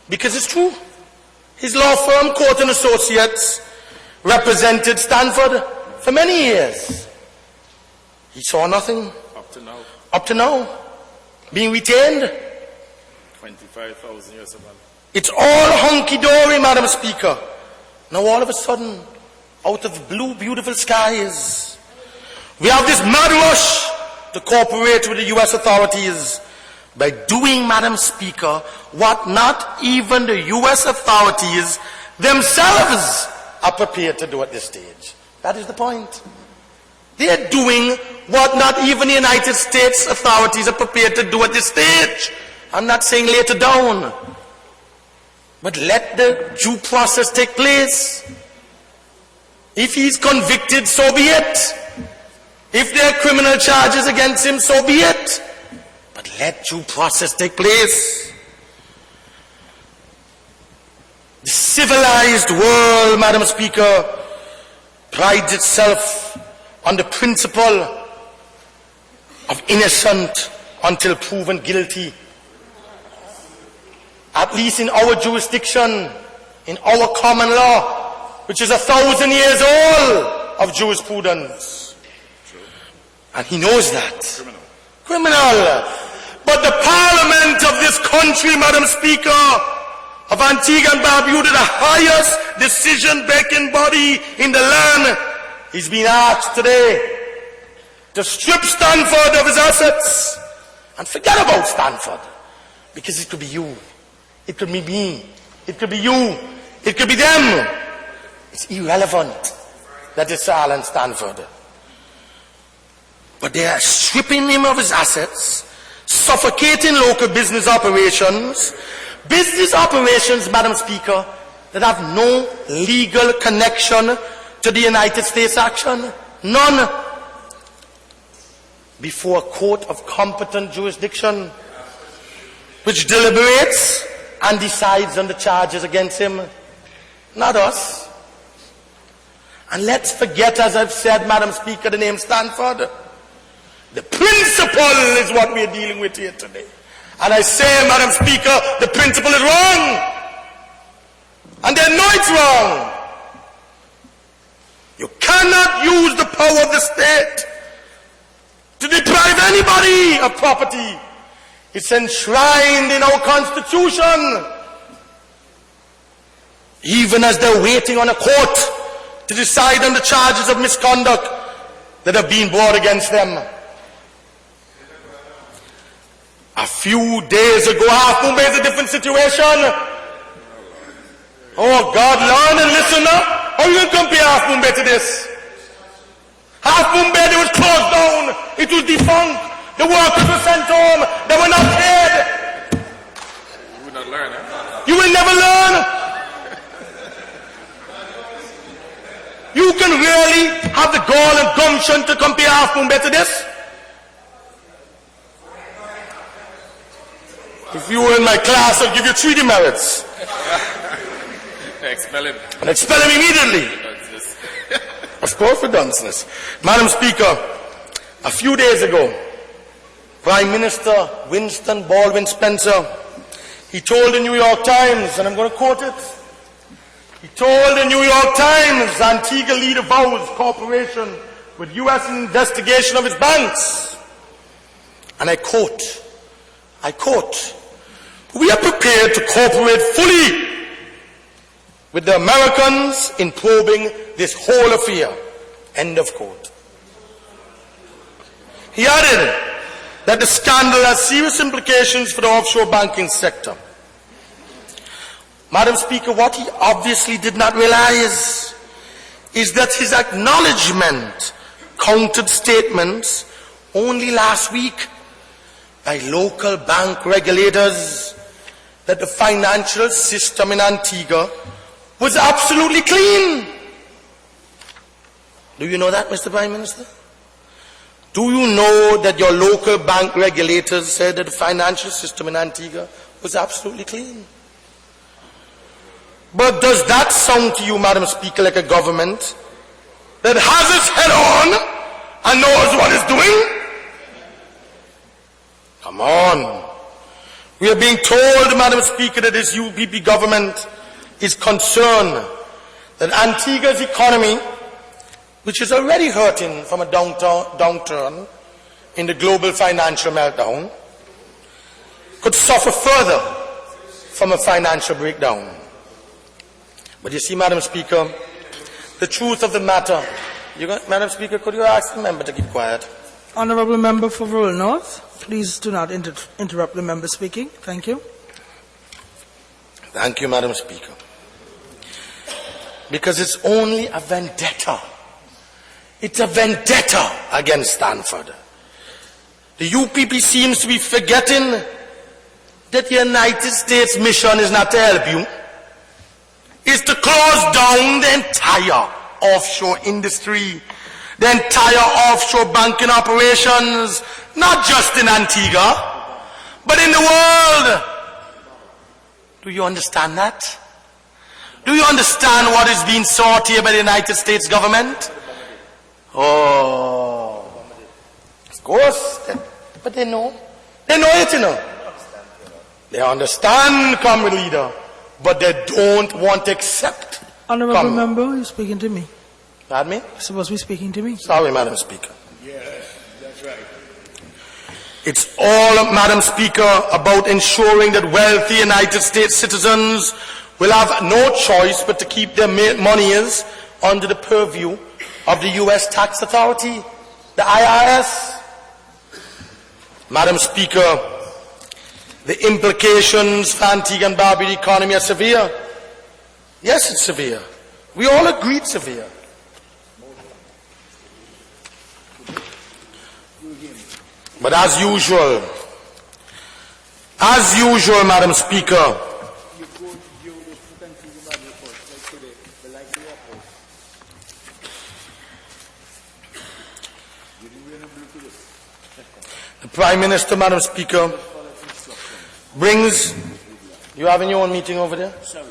Because it's true. His law firm, Court and Associates, represented Stanford for many years. He saw nothing. Up to now. Up to now. Being retained. 25,000 years ago. It's all hunky-dory, Madam Speaker. Now all of a sudden, out of blue, beautiful skies, we have this mad rush to cooperate with the US authorities by doing, Madam Speaker, what not even the US authorities themselves are prepared to do at this stage. That is the point. They are doing what not even the United States authorities are prepared to do at this stage. I'm not saying later down, but let the due process take place. If he's convicted, so be it. If there are criminal charges against him, so be it. But let due process take place. The civilized world, Madam Speaker, prides itself on the principle of innocent until proven guilty. At least in our jurisdiction, in our common law, which is 1,000 years old of jurisprudence. And he knows that. Criminal. But the parliament of this country, Madam Speaker, of Antigua and Barbuda, the highest decision-making body in the land, is being asked today to strip Stanford of his assets and forget about Stanford, because it could be you, it could be me, it could be you, it could be them. It's irrelevant that it's all in Stanford. But they are stripping him of his assets, suffocating local business operations, Madam Speaker, that have no legal connection to the United States action. None. Before a court of competent jurisdiction, which deliberates and decides on the charges against him. Not us. And let's forget, as I've said, Madam Speaker, the name Stanford. The principle is what we're dealing with here today. And I say, Madam Speaker, the principle is wrong. And they know it's wrong. You cannot use the power of the state to deprive anybody of property. It's enshrined in our Constitution. Even as they're waiting on a court to decide on the charges of misconduct that have been brought against them. A few days ago, Half Moon Bay is a different situation. Oh God, learn and listen up. How are you going to compare Half Moon Bay to this? Half Moon Bay, it was closed down. It was defunct. The workers were sent home. They were not paid. You will not learn, eh? You will never learn. You can really have the gall and gumption to compare Half Moon Bay to this? If you were in my class, I'll give you 3 demerits. Expel him. And expel him immediately. Of course, for dunceness. Madam Speaker, a few days ago, Prime Minister Winston Baldwin Spencer, he told the New York Times, and I'm going to quote it, he told the New York Times, Antigua leader vows cooperation with U.S. investigation of its banks. And I quote, we are prepared to cooperate fully with the Americans in probing this whole affair. End of quote. He added that the scandal has serious implications for the offshore banking sector. Madam Speaker, what he obviously did not realize is that his acknowledgement countered statements only last week by local bank regulators that the financial system in Antigua was absolutely clean. Do you know that, Mr. Prime Minister? Do you know that your local bank regulators said that the financial system in Antigua was absolutely clean? But does that sound to you, Madam Speaker, like a government that has its head on and knows what it's doing? Come on. We are being told, Madam Speaker, that this UPP government is concerned that Antigua's economy, which is already hurting from a downturn in the global financial meltdown, could suffer further from a financial breakdown. But you see, Madam Speaker, the truth of the matter, Madam Speaker, could you ask the member to keep quiet? Honourable Member for Rural North, please do not interrupt the member speaking. Thank you. Thank you, Madam Speaker. Because it's only a vendetta. It's a vendetta against Stanford. The UPP seems to be forgetting that the United States mission is not to help you. It's to close down the entire offshore industry, the entire offshore banking operations, not just in Antigua, but in the world. Do you understand that? Do you understand what is being sought here by the United States government? Oh, of course, but they know. They know it, you know. They understand, comrade leader, but they don't want to accept. Honourable Member, you're speaking to me. Pardon me? You're supposed to be speaking to me. Sorry, Madam Speaker. Yes, that's right. It's all, Madam Speaker, about ensuring that wealthy United States citizens will have no choice but to keep their monies under the purview of the U.S. Tax Authority, the IRS. Madam Speaker, the implications for Antigua and Barbuda economy are severe. Yes, it's severe. We all agree it's severe. But as usual, Madam Speaker, the Prime Minister, Madam Speaker, brings... You having your own meeting over there? Sorry.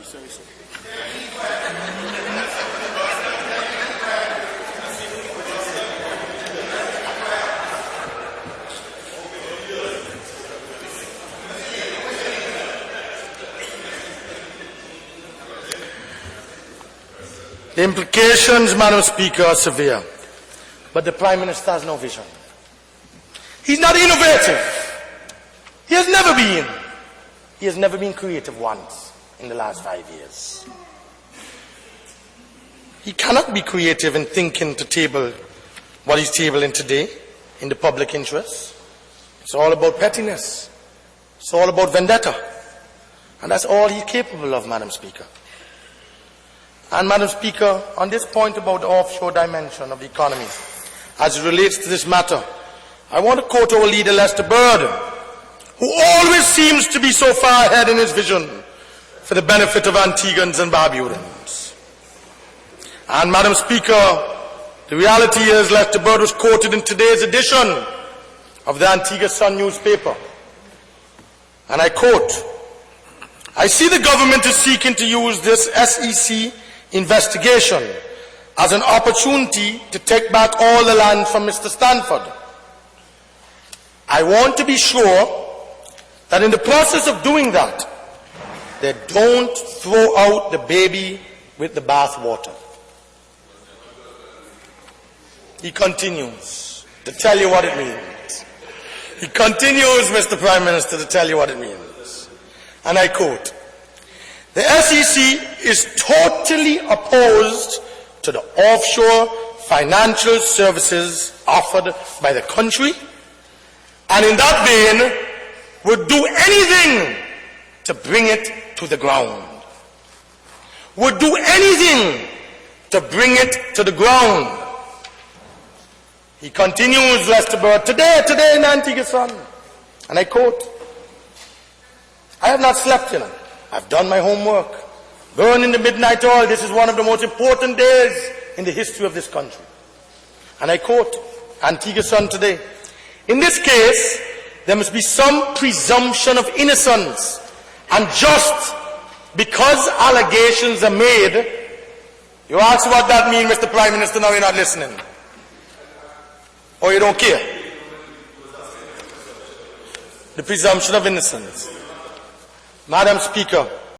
The implications, Madam Speaker, are severe. But the Prime Minister has no vision. He's not innovative. He has never been. He has never been creative once in the last 5 years. He cannot be creative in thinking to table what he's tabling today in the public interest. It's all about pettiness. It's all about vendetta. And that's all he's capable of, Madam Speaker. And Madam Speaker, on this point about the offshore dimension of the economy, as it relates to this matter, I want to quote our leader, Lester Bird, who always seems to be so far ahead in his vision for the benefit of Antiguans and Barbudans. And Madam Speaker, the reality is Lester Bird was quoted in today's edition of the Antigua Sun newspaper. And I quote, "I see the government is seeking to use this SEC investigation as an opportunity to take back all the land from Mr. Stanford. I want to be sure that in the process of doing that, they don't throw out the baby with the bathwater." He continues to tell you what it means. He continues, Mr. Prime Minister, to tell you what it means. And I quote, "The SEC is totally opposed to the offshore financial services offered by the country, and in that vein would do anything to bring it to the ground." Would do anything to bring it to the ground. He continues, Lester Bird, today in Antigua Sun, and I quote, "I have not slept, I've done my homework. Burning the midnight oil, this is one of the most important days in the history of this country." And I quote, Antigua Sun today, "In this case, there must be some presumption of innocence, and just because allegations are made..." You ask what that means, Mr. Prime Minister, now you're not listening. Or you don't care. The presumption of innocence. Madam Speaker,